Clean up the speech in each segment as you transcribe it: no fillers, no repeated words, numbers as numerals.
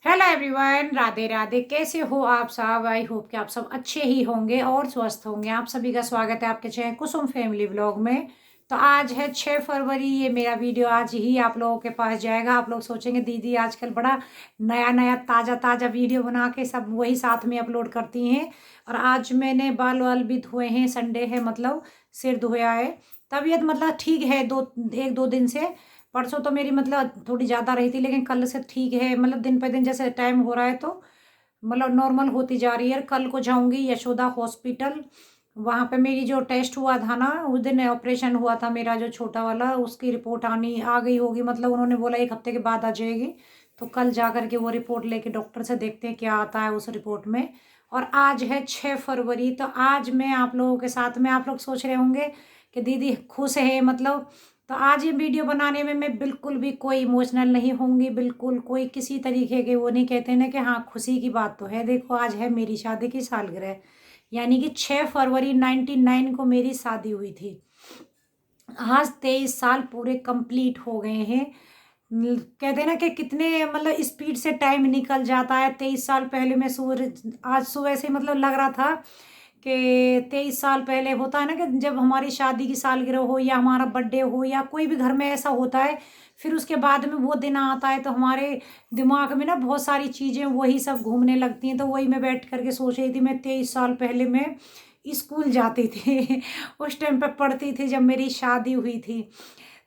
Hello everyone, Radhe Radhe. कैसे हो आप सब? आई होप कि आप सब अच्छे ही होंगे और स्वस्थ होंगे। आप सभी का स्वागत है आपके चैनल कुसुम फैमिली व्लॉग में। तो आज है 6 फरवरी। ये मेरा वीडियो आज ही आप लोगों के पास जाएगा। आप लोग सोचेंगे दीदी आजकल बड़ा नया नया ताज़ा ताज़ा वीडियो बना के सब वही साथ में अपलोड करती हैं। और आज मैंने बाल वाल भी धोए हैं, संडे है मतलब सिर धोया है। तबीयत मतलब ठीक है, एक दो दिन से। परसों तो मेरी मतलब थोड़ी ज़्यादा रही थी, लेकिन कल से ठीक है। मतलब दिन पे दिन जैसे टाइम हो रहा है तो मतलब नॉर्मल होती जा रही है। कल को जाऊंगी यशोदा हॉस्पिटल। वहाँ पे मेरी जो टेस्ट हुआ था ना, उस दिन ऑपरेशन हुआ था मेरा जो छोटा वाला, उसकी रिपोर्ट आनी आ गई होगी। मतलब उन्होंने बोला 1 हफ्ते के बाद आ जाएगी। तो कल जा करके वो रिपोर्ट लेके डॉक्टर से देखते हैं क्या आता है उस रिपोर्ट में। और आज है 6 फरवरी। तो आज मैं आप लोगों के साथ में, आप लोग सोच रहे होंगे कि दीदी खुश है मतलब। तो आज ये वीडियो बनाने में मैं बिल्कुल भी कोई इमोशनल नहीं होंगी, बिल्कुल कोई किसी तरीके के वो नहीं कहते ना कि हाँ खुशी की बात तो है। देखो आज है मेरी शादी की सालगिरह, यानी कि 6 फरवरी 99 को मेरी शादी हुई थी। आज 23 साल पूरे कंप्लीट हो गए हैं। कहते हैं ना कि कितने मतलब स्पीड से टाइम निकल जाता है। 23 साल पहले मैं सूरज आज सुबह से मतलब लग रहा था कि 23 साल पहले होता है ना कि जब हमारी शादी की सालगिरह हो या हमारा बर्थडे हो या कोई भी घर में ऐसा होता है, फिर उसके बाद में वो दिन आता है तो हमारे दिमाग में ना बहुत सारी चीज़ें वही सब घूमने लगती हैं। तो वही मैं बैठ करके सोच रही थी, मैं 23 साल पहले मैं स्कूल जाती थी उस टाइम पे पढ़ती थी जब मेरी शादी हुई थी।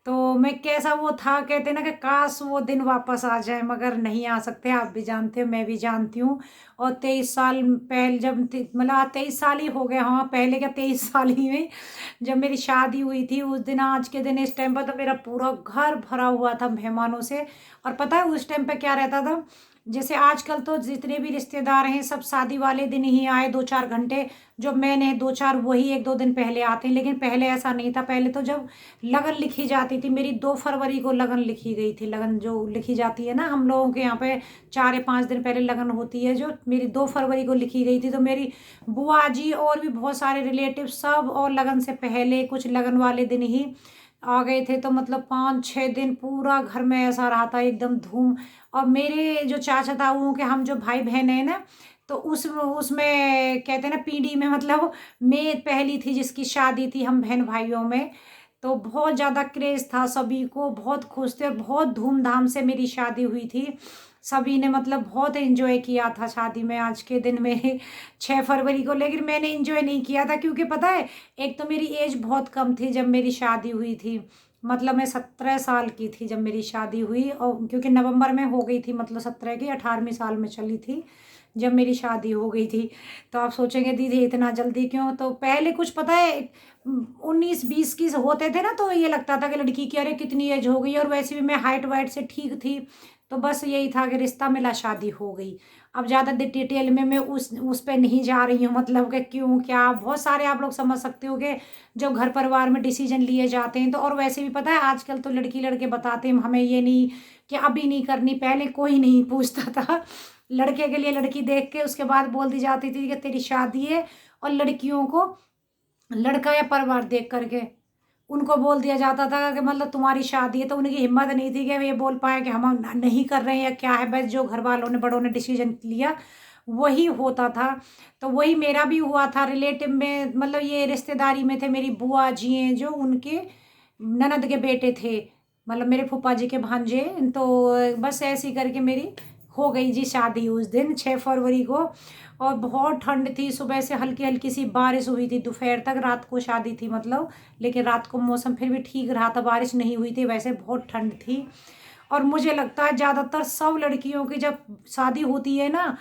तो मैं कैसा वो था, कहते ना कि काश वो दिन वापस आ जाए, मगर नहीं आ सकते। आप भी जानते हो, मैं भी जानती हूँ। और 23 साल पहले जब मतलब 23 साल ही हो गए, हाँ पहले क्या 23 साल ही में जब मेरी शादी हुई थी उस दिन, आज के दिन इस टाइम पर तो मेरा पूरा घर भरा हुआ था मेहमानों से। और पता है उस टाइम पे क्या रहता था, जैसे आजकल तो जितने भी रिश्तेदार हैं सब शादी वाले दिन ही आए 2-4 घंटे। जो मैंने 2-4 वही 1-2 दिन पहले आते हैं, लेकिन पहले ऐसा नहीं था। पहले तो जब लगन लिखी जाती थी, मेरी 2 फरवरी को लगन लिखी गई थी। लगन जो लिखी जाती है ना हम लोगों के यहाँ पे 4 या 5 दिन पहले लगन होती है, जो मेरी 2 फरवरी को लिखी गई थी। तो मेरी बुआ जी और भी बहुत सारे रिलेटिव सब, और लगन से पहले कुछ लगन वाले दिन ही आ गए थे। तो मतलब 5-6 दिन पूरा घर में ऐसा रहा था एकदम धूम। और मेरे जो चाचा ताऊओं के हम जो भाई बहन है ना, तो उसमें कहते हैं ना पीढ़ी में मतलब मैं पहली थी जिसकी शादी थी हम बहन भाइयों में। तो बहुत ज़्यादा क्रेज़ था, सभी को बहुत खुश थे और बहुत धूमधाम से मेरी शादी हुई थी। सभी ने मतलब बहुत एंजॉय किया था शादी में आज के दिन में 6 फरवरी को। लेकिन मैंने एंजॉय नहीं किया था, क्योंकि पता है एक तो मेरी एज बहुत कम थी जब मेरी शादी हुई थी। मतलब मैं 17 साल की थी जब मेरी शादी हुई, और क्योंकि नवंबर में हो गई थी, मतलब 17 की 18वीं साल में चली थी जब मेरी शादी हो गई थी। तो आप सोचेंगे दीदी इतना जल्दी क्यों? तो पहले कुछ पता है 19-20 की होते थे ना, तो ये लगता था कि लड़की की अरे कितनी एज हो गई। और वैसे भी मैं हाइट वाइट से ठीक थी। तो बस यही था कि रिश्ता मिला शादी हो गई। अब ज़्यादा डिटेल में मैं उस पे नहीं जा रही हूँ, मतलब कि क्यों क्या बहुत सारे आप लोग समझ सकते हो कि जब घर परिवार में डिसीजन लिए जाते हैं तो। और वैसे भी पता है आजकल तो लड़की लड़के बताते हैं हमें ये नहीं कि अभी नहीं करनी, पहले कोई नहीं पूछता था। लड़के के लिए लड़की देख के उसके बाद बोल दी जाती थी कि तेरी शादी है। और लड़कियों को लड़का या परिवार देख करके उनको बोल दिया जाता था कि मतलब तुम्हारी शादी है। तो उनकी हिम्मत नहीं थी कि ये बोल पाए कि हम नहीं कर रहे हैं या क्या है। बस जो घर वालों ने बड़ों ने डिसीजन लिया वही होता था। तो वही मेरा भी हुआ था रिलेटिव में, मतलब ये रिश्तेदारी में थे मेरी बुआ जी हैं जो उनके ननद के बेटे थे, मतलब मेरे फूफा जी के भांजे। तो बस ऐसे ही करके मेरी हो गई जी शादी उस दिन 6 फरवरी को। और बहुत ठंड थी, सुबह से हल्की हल्की सी बारिश हुई थी दोपहर तक। रात को शादी थी मतलब, लेकिन रात को मौसम फिर भी ठीक रहा था, बारिश नहीं हुई थी। वैसे बहुत ठंड थी। और मुझे लगता है ज़्यादातर सब लड़कियों की जब शादी होती है ना,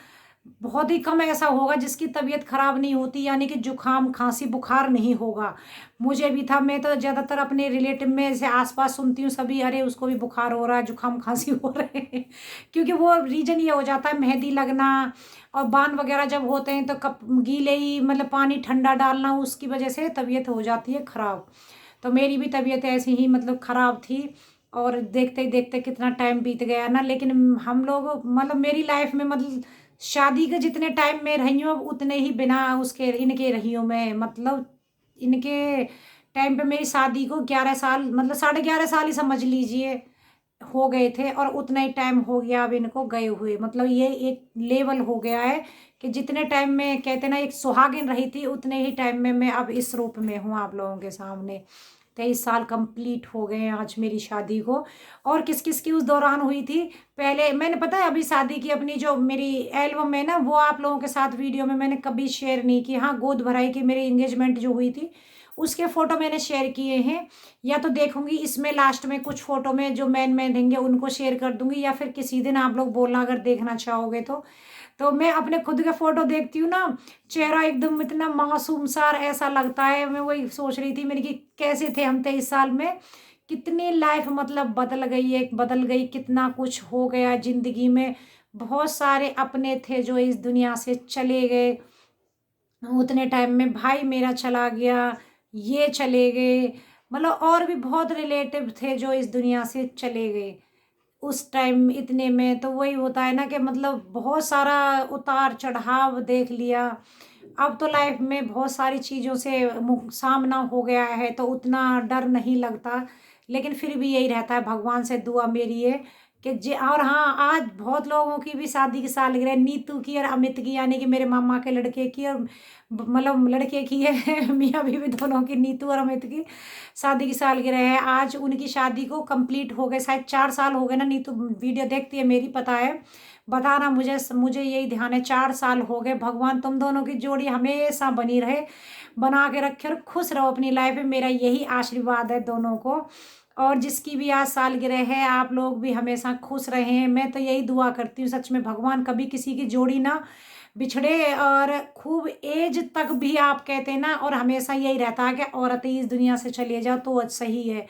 बहुत ही कम ऐसा होगा जिसकी तबीयत खराब नहीं होती, यानी कि जुकाम खांसी बुखार नहीं होगा। मुझे भी था। मैं तो ज़्यादातर अपने रिलेटिव में से आसपास सुनती हूँ सभी, अरे उसको भी बुखार हो रहा है, जुकाम खांसी हो रहे हैं क्योंकि वो रीजन ये हो जाता है मेहंदी लगना और बान वगैरह जब होते हैं तो कप गीले ही मतलब पानी ठंडा डालना, उसकी वजह से तबीयत हो जाती है ख़राब। तो मेरी भी तबीयत ऐसी ही मतलब ख़राब थी। और देखते ही देखते कितना टाइम बीत गया ना। लेकिन हम लोग मतलब मेरी लाइफ में मतलब शादी के जितने टाइम में रही हूँ अब उतने ही बिना उसके इनके रही हूँ मैं। मतलब इनके टाइम पे मेरी शादी को 11 साल मतलब 11.5 साल ही समझ लीजिए। हो गए थे और उतना ही टाइम हो गया अब इनको गए हुए। मतलब ये एक लेवल हो गया है कि जितने टाइम में कहते ना एक सुहागिन रही थी, उतने ही टाइम में मैं अब इस रूप में हूँ आप लोगों के सामने। 23 साल कंप्लीट हो गए हैं आज मेरी शादी को। और किस किस की उस दौरान हुई थी, पहले मैंने पता है अभी शादी की अपनी जो मेरी एल्बम है ना, वो आप लोगों के साथ वीडियो में मैंने कभी शेयर नहीं की। हाँ, गोद भराई की मेरी इंगेजमेंट जो हुई थी उसके फ़ोटो मैंने शेयर किए हैं, या तो देखूंगी इसमें लास्ट में कुछ फ़ोटो में जो मैन मैन रहेंगे उनको शेयर कर दूंगी, या फिर किसी दिन आप लोग बोलना अगर देखना चाहोगे तो मैं अपने खुद के फ़ोटो देखती हूँ ना, चेहरा एकदम इतना मासूम सा ऐसा लगता है। मैं वही सोच रही थी मेरी कि कैसे थे हम 23 साल में, कितनी लाइफ मतलब बदल गई है, बदल गई, कितना कुछ हो गया ज़िंदगी में। बहुत सारे अपने थे जो इस दुनिया से चले गए, उतने टाइम में भाई मेरा चला गया, ये चले गए, मतलब और भी बहुत रिलेटिव थे जो इस दुनिया से चले गए उस टाइम इतने में। तो वही होता है ना कि मतलब बहुत सारा उतार चढ़ाव देख लिया। अब तो लाइफ में बहुत सारी चीज़ों से सामना हो गया है तो उतना डर नहीं लगता, लेकिन फिर भी यही रहता है, भगवान से दुआ मेरी है कि जे। और हाँ, आज बहुत लोगों की भी शादी की सालगिरह, नीतू की और अमित की, यानी कि मेरे मामा के लड़के की और मतलब लड़के की है मियाँ बीवी दोनों की, नीतू और अमित की शादी की सालगिरह है आज। उनकी शादी को कंप्लीट हो गए, शायद 4 साल हो गए ना। नीतू वीडियो देखती है मेरी, पता है, बताना मुझे, मुझे यही ध्यान है 4 साल हो गए। भगवान तुम दोनों की जोड़ी हमेशा बनी रहे, बना के रखे और खुश रहो अपनी लाइफ में, मेरा यही आशीर्वाद है दोनों को। और जिसकी भी आज सालगिरह है, आप लोग भी हमेशा खुश रहें, मैं तो यही दुआ करती हूँ सच में, भगवान कभी किसी की जोड़ी ना बिछड़े, और खूब एज तक भी आप कहते हैं ना। और हमेशा यही रहता है कि औरतें इस दुनिया से चले जाओ तो सही है,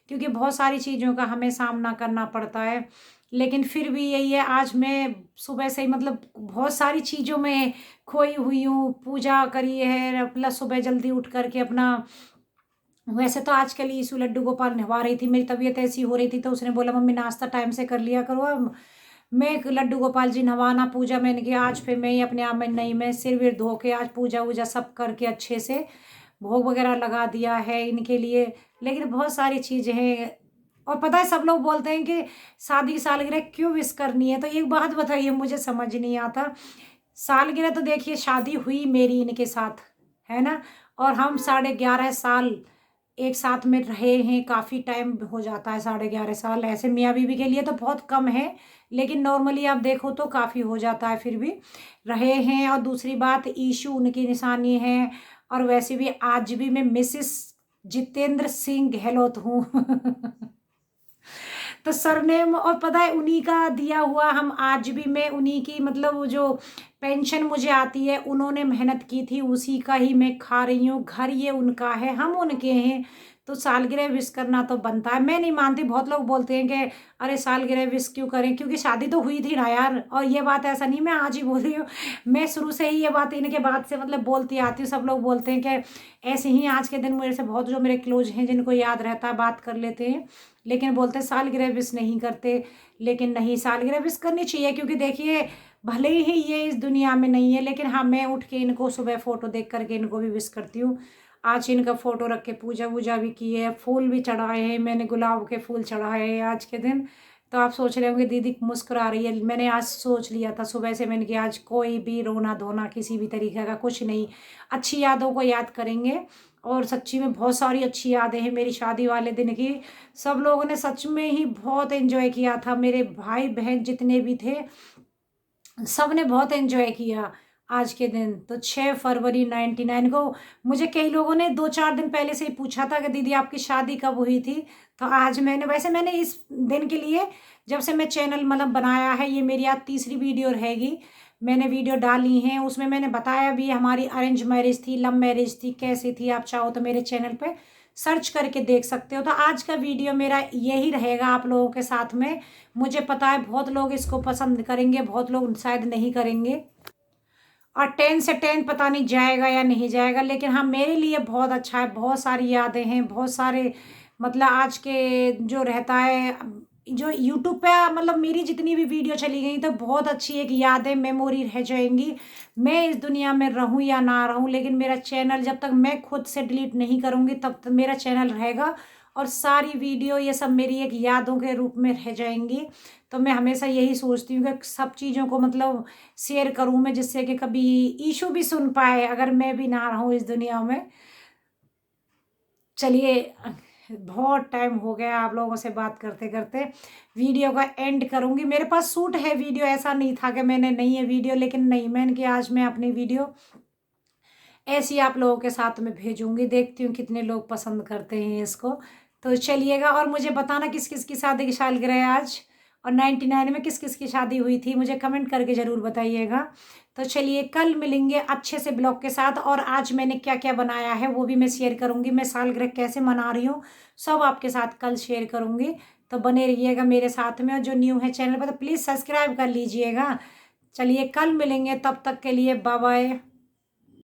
क्योंकि बहुत सारी चीज़ों का हमें सामना करना पड़ता है। लेकिन फिर भी यही है, आज मैं सुबह से ही मतलब बहुत सारी चीज़ों में खोई हुई हूँ, पूजा करी है, प्लस सुबह जल्दी उठ करके अपना, वैसे तो आजकल यीशु लड्डू गोपाल नहवा रही थी, मेरी तबीयत ऐसी हो रही थी तो उसने बोला मम्मी नाश्ता टाइम से कर लिया करो। अब मैं एक लड्डू गोपाल जी नहवाना, पूजा मैंने किया आज, फिर मैं ही अपने आप में नहीं, मैं सिर विर धो के आज पूजा वूजा सब करके अच्छे से भोग वगैरह लगा दिया है इनके लिए। लेकिन बहुत सारी चीज़ें हैं। और पता है सब लोग बोलते हैं कि शादी की सालगिरह क्यों विश करनी है, तो एक बात बताइए, मुझे समझ नहीं आता। सालगिरह तो देखिए शादी हुई मेरी इनके साथ, है ना, और हम 11.5 साल एक साथ में रहे हैं, काफ़ी टाइम हो जाता है 11.5 साल, ऐसे मियाँ बीवी के लिए तो बहुत कम है, लेकिन नॉर्मली आप देखो तो काफ़ी हो जाता है, फिर भी रहे हैं। और दूसरी बात, ईशू उनकी निशानी है। और वैसे भी आज भी मैं मिसेस जितेंद्र सिंह गहलोत हूँ तो सरनेम, और पता है उन्हीं का दिया हुआ, हम आज भी मैं उन्हीं की, मतलब वो जो पेंशन मुझे आती है उन्होंने मेहनत की थी, उसी का ही मैं खा रही हूँ। घर ये उनका है, हम उनके हैं, तो सालगिरह विश करना तो बनता है। मैं नहीं मानती, बहुत लोग बोलते हैं कि अरे सालगिरह विश क्यों करें, क्योंकि शादी तो हुई थी ना यार। और ये बात ऐसा नहीं मैं आज ही बोल रही हूँ, मैं शुरू से ही ये बात इनके बाद से मतलब बोलती आती हूँ। सब लोग बोलते हैं कि ऐसे ही आज के दिन मेरे से बहुत जो मेरे क्लोज हैं जिनको याद रहता है बात कर लेते हैं, लेकिन बोलते हैं सालगिरह विश नहीं करते। लेकिन नहीं, सालगिरह विश करनी चाहिए, क्योंकि देखिए भले ही ये इस दुनिया में नहीं है, लेकिन हाँ मैं उठ के इनको सुबह फ़ोटो देख करके इनको भी विश करती हूँ। आज इनका फ़ोटो रख के पूजा वूजा भी की है, फूल भी चढ़ाए हैं मैंने, गुलाब के फूल चढ़ाए हैं आज के दिन। तो आप सोच रहे होंगे दीदी मुस्कुरा रही है, मैंने आज सोच लिया था सुबह से, मैंने कि आज कोई भी रोना धोना किसी भी तरीके का कुछ नहीं, अच्छी यादों को याद करेंगे। और सच्ची में बहुत सारी अच्छी यादें हैं मेरी शादी वाले दिन की। सब लोगों ने सच में ही बहुत एंजॉय किया था, मेरे भाई बहन जितने भी थे सब ने बहुत एंजॉय किया आज के दिन। तो 6 फरवरी 99 को मुझे कई लोगों ने 2-4 दिन पहले से ही पूछा था कि दीदी आपकी शादी कब हुई थी। तो आज मैंने, वैसे मैंने इस दिन के लिए जब से मैं चैनल मतलब बनाया है, ये मेरी आज तीसरी वीडियो रहेगी, मैंने वीडियो डाली हैं, उसमें मैंने बताया भी हमारी अरेंज मैरिज थी, लव मैरिज थी, कैसी थी। आप चाहो तो मेरे चैनल पे सर्च करके देख सकते हो। तो आज का वीडियो मेरा यही रहेगा आप लोगों के साथ में। मुझे पता है बहुत लोग इसको पसंद करेंगे, बहुत लोग शायद नहीं करेंगे, और 10 से 10 पता नहीं जाएगा या नहीं जाएगा, लेकिन हाँ मेरे लिए बहुत अच्छा है। बहुत सारी यादें हैं, बहुत सारे मतलब आज के जो रहता है, जो यूट्यूब पे मतलब मेरी जितनी भी वीडियो चली गई तो बहुत अच्छी एक यादें मेमोरी रह जाएंगी। मैं इस दुनिया में रहूं या ना रहूं, लेकिन मेरा चैनल जब तक मैं खुद से डिलीट नहीं करूंगी तब तक मेरा चैनल रहेगा। और सारी वीडियो ये सब मेरी एक यादों के रूप में रह जाएंगी। तो मैं हमेशा यही सोचती हूँ कि सब चीज़ों को मतलब शेयर करूँ मैं, जिससे कि कभी ईशू भी सुन पाए अगर मैं भी ना रहूँ इस दुनिया में। चलिए, बहुत टाइम हो गया आप लोगों से बात करते करते, वीडियो का एंड करूँगी। मेरे पास शूट है वीडियो, ऐसा नहीं था कि मैंने नहीं है वीडियो, लेकिन नहीं, मैंने कि आज मैं अपनी वीडियो ऐसी आप लोगों के साथ में भेजूंगी। देखती हूँ कितने लोग पसंद करते हैं इसको। तो चलिएगा, और मुझे बताना किस किस की शादी की सालगिरह है आज, और 99 में किस किस की शादी हुई थी, मुझे कमेंट करके ज़रूर बताइएगा। तो चलिए, कल मिलेंगे अच्छे से ब्लॉग के साथ, और आज मैंने क्या क्या बनाया है वो भी मैं शेयर करूँगी। मैं सालगिरह कैसे मना रही हूँ सब आपके साथ कल शेयर करूँगी। तो बने रहिएगा मेरे साथ में, और जो न्यू है चैनल पर तो प्लीज़ सब्सक्राइब कर लीजिएगा। चलिए, कल मिलेंगे, तब तक के लिए बाय बाय।